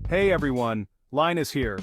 Hey everyone, Linus here.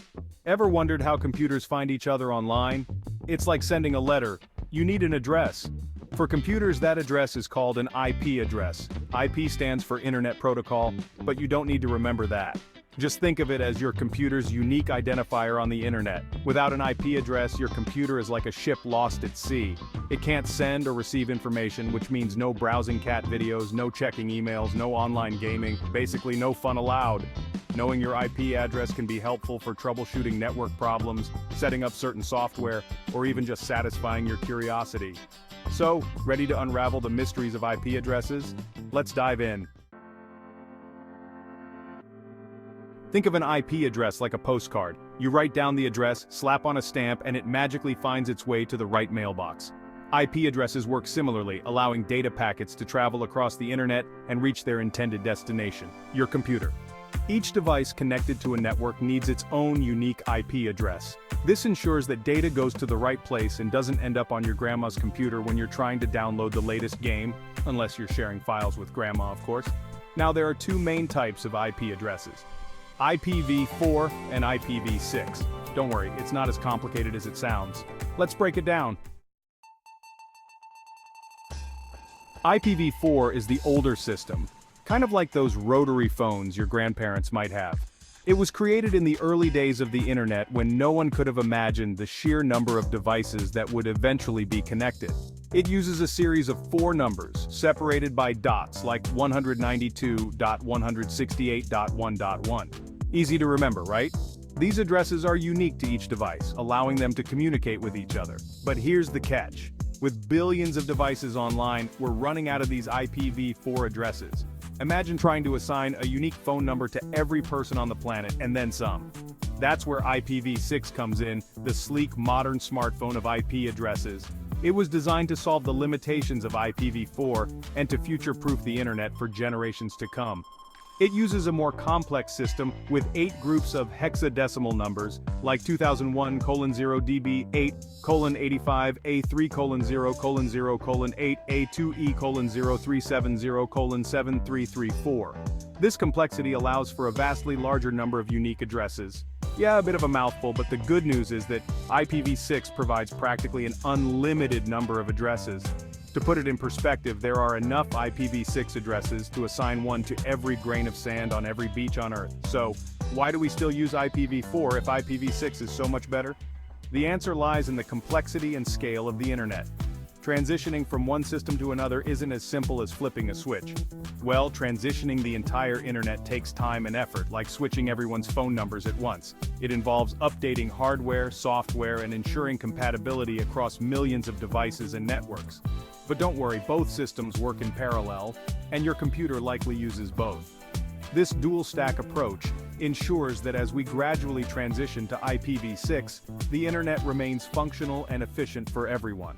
Ever wondered how computers find each other online? It's like sending a letter. You need an address. For computers, that address is called an IP address. IP stands for Internet Protocol, but you don't need to remember that. Just think of it as your computer's unique identifier on the internet. Without an IP address, your computer is like a ship lost at sea. It can't send or receive information, which means no browsing cat videos, no checking emails, no online gaming, basically no fun allowed. Knowing your IP address can be helpful for troubleshooting network problems, setting up certain software, or even just satisfying your curiosity. So, ready to unravel the mysteries of IP addresses? Let's dive in. Think of an IP address like a postcard. You write down the address, slap on a stamp, and it magically finds its way to the right mailbox. IP addresses work similarly, allowing data packets to travel across the internet and reach their intended destination, your computer. Each device connected to a network needs its own unique IP address. This ensures that data goes to the right place and doesn't end up on your grandma's computer when you're trying to download the latest game, unless you're sharing files with grandma, of course. Now there are two main types of IP addresses: IPv4 and IPv6. Don't worry, it's not as complicated as it sounds. Let's break it down. IPv4 is the older system, kind of like those rotary phones your grandparents might have. It was created in the early days of the internet when no one could have imagined the sheer number of devices that would eventually be connected. It uses a series of 4 numbers, separated by dots like 192.168.1.1. Easy to remember, right? These addresses are unique to each device, allowing them to communicate with each other. But here's the catch. With billions of devices online, we're running out of these IPv4 addresses. Imagine trying to assign a unique phone number to every person on the planet, and then some. That's where IPv6 comes in, the sleek, modern smartphone of IP addresses. It was designed to solve the limitations of IPv4 and to future-proof the internet for generations to come. It uses a more complex system with 8 groups of hexadecimal numbers, like 2001:0DB8:85A3:0:0:8A2E:037:07334. This complexity allows for a vastly larger number of unique addresses. Yeah, a bit of a mouthful, but the good news is that IPv6 provides practically an unlimited number of addresses. To put it in perspective, there are enough IPv6 addresses to assign one to every grain of sand on every beach on Earth. So, why do we still use IPv4 if IPv6 is so much better? The answer lies in the complexity and scale of the internet. Transitioning from one system to another isn't as simple as flipping a switch. Well, transitioning the entire internet takes time and effort, like switching everyone's phone numbers at once. It involves updating hardware, software, and ensuring compatibility across millions of devices and networks. But don't worry, both systems work in parallel, and your computer likely uses both. This dual-stack approach ensures that as we gradually transition to IPv6, the internet remains functional and efficient for everyone.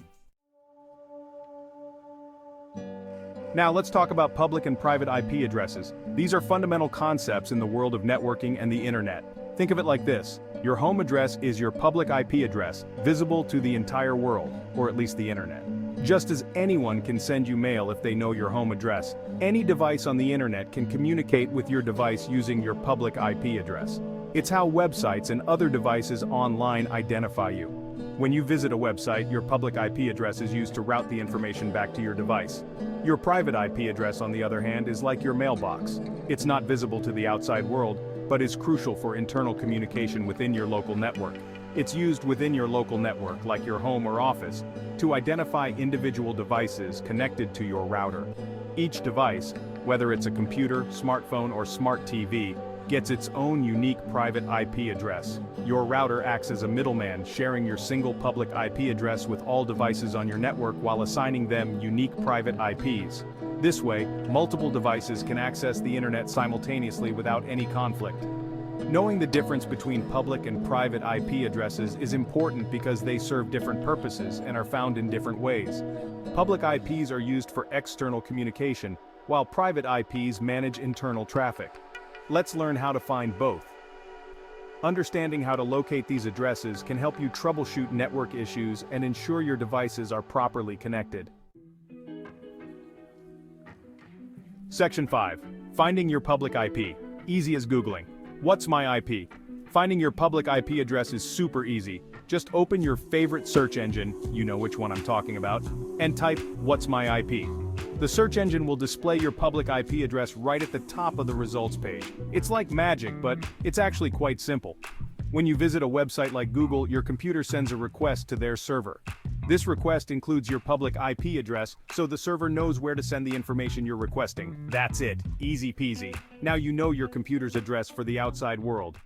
Now let's talk about public and private IP addresses. These are fundamental concepts in the world of networking and the internet. Think of it like this: your home address is your public IP address, visible to the entire world, or at least the internet. Just as anyone can send you mail if they know your home address, any device on the internet can communicate with your device using your public IP address. It's how websites and other devices online identify you. When you visit a website, your public IP address is used to route the information back to your device. Your private IP address, on the other hand, is like your mailbox. It's not visible to the outside world, but is crucial for internal communication within your local network. It's used within your local network, like your home or office, to identify individual devices connected to your router. Each device, whether it's a computer, smartphone, or smart TV, gets its own unique private IP address. Your router acts as a middleman, sharing your single public IP address with all devices on your network while assigning them unique private IPs. This way, multiple devices can access the internet simultaneously without any conflict. Knowing the difference between public and private IP addresses is important because they serve different purposes and are found in different ways. Public IPs are used for external communication, while private IPs manage internal traffic. Let's learn how to find both. Understanding how to locate these addresses can help you troubleshoot network issues and ensure your devices are properly connected. Section 5. Finding your public IP. Easy as Googling. What's my IP? Finding your public IP address is super easy. Just open your favorite search engine, you know which one I'm talking about, and type "What's my IP?" The search engine will display your public IP address right at the top of the results page. It's like magic, but it's actually quite simple. When you visit a website like Google, your computer sends a request to their server. This request includes your public IP address, so the server knows where to send the information you're requesting. That's it, easy peasy. Now you know your computer's address for the outside world.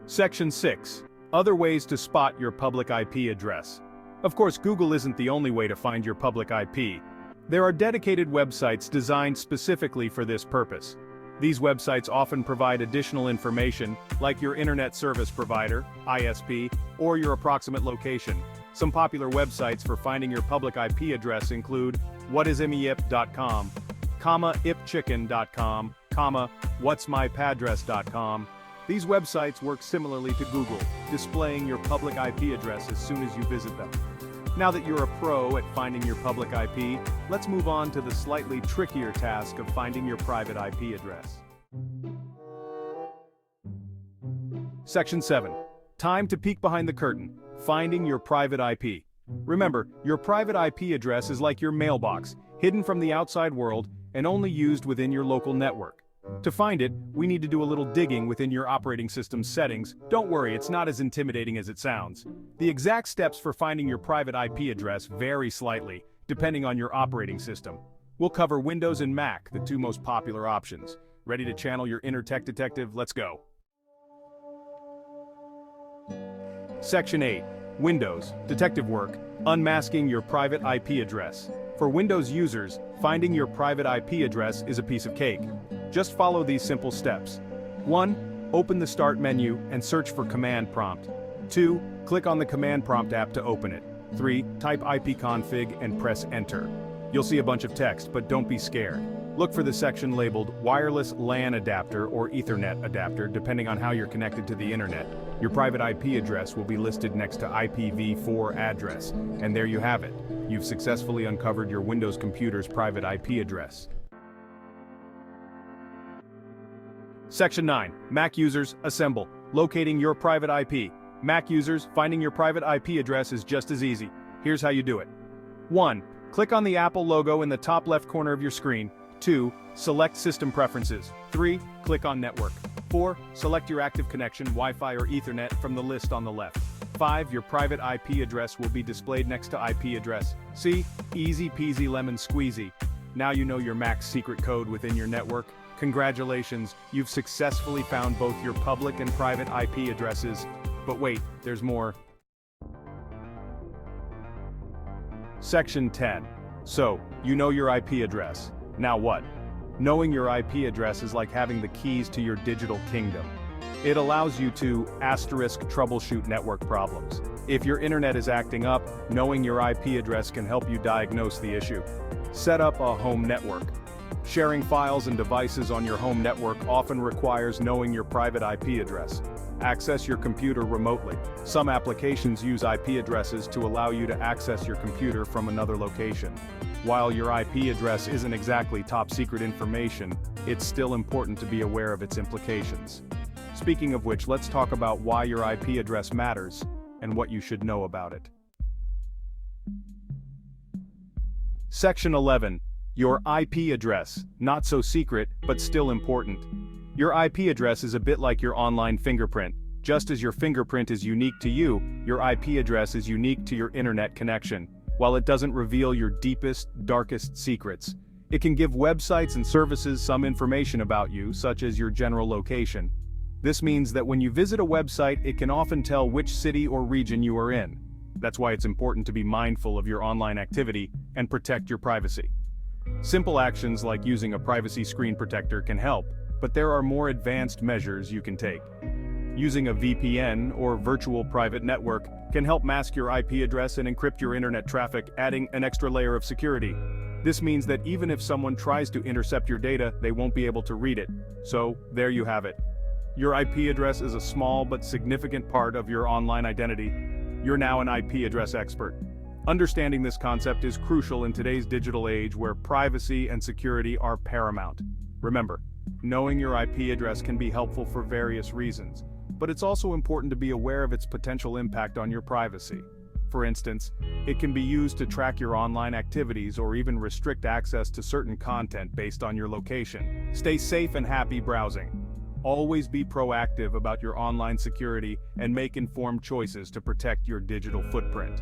Section 6. Other ways to spot your public IP address. Of course, Google isn't the only way to find your public IP. There are dedicated websites designed specifically for this purpose. These websites often provide additional information, like your internet service provider, ISP, or your approximate location. Some popular websites for finding your public IP address include whatismyip.com, ipchicken.com, whatsmypadress.com. These websites work similarly to Google, displaying your public IP address as soon as you visit them. Now that you're a pro at finding your public IP, let's move on to the slightly trickier task of finding your private IP address. Section 7. Time to peek behind the curtain. Finding your private IP. Remember, your private IP address is like your mailbox, hidden from the outside world and only used within your local network. To find it, we need to do a little digging within your operating system's settings. Don't worry, it's not as intimidating as it sounds. The exact steps for finding your private IP address vary slightly, depending on your operating system. We'll cover Windows and Mac, the two most popular options. Ready to channel your inner tech detective? Let's go. Section 8. Windows, detective work, unmasking your private IP address. For Windows users, finding your private IP address is a piece of cake. Just follow these simple steps. 1. Open the Start menu and search for Command Prompt. 2. Click on the Command Prompt app to open it. 3. Type ipconfig and press Enter. You'll see a bunch of text, but don't be scared. Look for the section labeled Wireless LAN Adapter or Ethernet Adapter, depending on how you're connected to the internet. Your private IP address will be listed next to IPv4 address, and there you have it. You've successfully uncovered your Windows computer's private IP address. Section 9. Mac users, assemble. Locating your private IP. Mac users, finding your private IP address is just as easy. Here's how you do it. 1. Click on the Apple logo in the top left corner of your screen. 2. Select System Preferences. 3. Click on Network. 4. Select your active connection, Wi-Fi or Ethernet, from the list on the left. 5. Your private IP address will be displayed next to IP address. See? Easy peasy lemon squeezy. Now you know your Mac's secret code within your network. Congratulations, you've successfully found both your public and private IP addresses. But wait, there's more. Section 10. So, you know your IP address. Now what? Knowing your IP address is like having the keys to your digital kingdom. It allows you to troubleshoot network problems. If your internet is acting up, knowing your IP address can help you diagnose the issue. Set up a home network. Sharing files and devices on your home network often requires knowing your private IP address. Access your computer remotely. Some applications use IP addresses to allow you to access your computer from another location. While your IP address isn't exactly top secret information, it's still important to be aware of its implications. Speaking of which, let's talk about why your IP address matters and what you should know about it. Section 11. Your IP address, not so secret, but still important. Your IP address is a bit like your online fingerprint. Just as your fingerprint is unique to you, your IP address is unique to your internet connection. While it doesn't reveal your deepest, darkest secrets, it can give websites and services some information about you, such as your general location. This means that when you visit a website, it can often tell which city or region you are in. That's why it's important to be mindful of your online activity and protect your privacy. Simple actions like using a privacy screen protector can help, but there are more advanced measures you can take. Using a VPN or virtual private network can help mask your IP address and encrypt your internet traffic, adding an extra layer of security. This means that even if someone tries to intercept your data, they won't be able to read it. So, there you have it. Your IP address is a small but significant part of your online identity. You're now an IP address expert. Understanding this concept is crucial in today's digital age where privacy and security are paramount. Remember, knowing your IP address can be helpful for various reasons, but it's also important to be aware of its potential impact on your privacy. For instance, it can be used to track your online activities or even restrict access to certain content based on your location. Stay safe and happy browsing. Always be proactive about your online security and make informed choices to protect your digital footprint.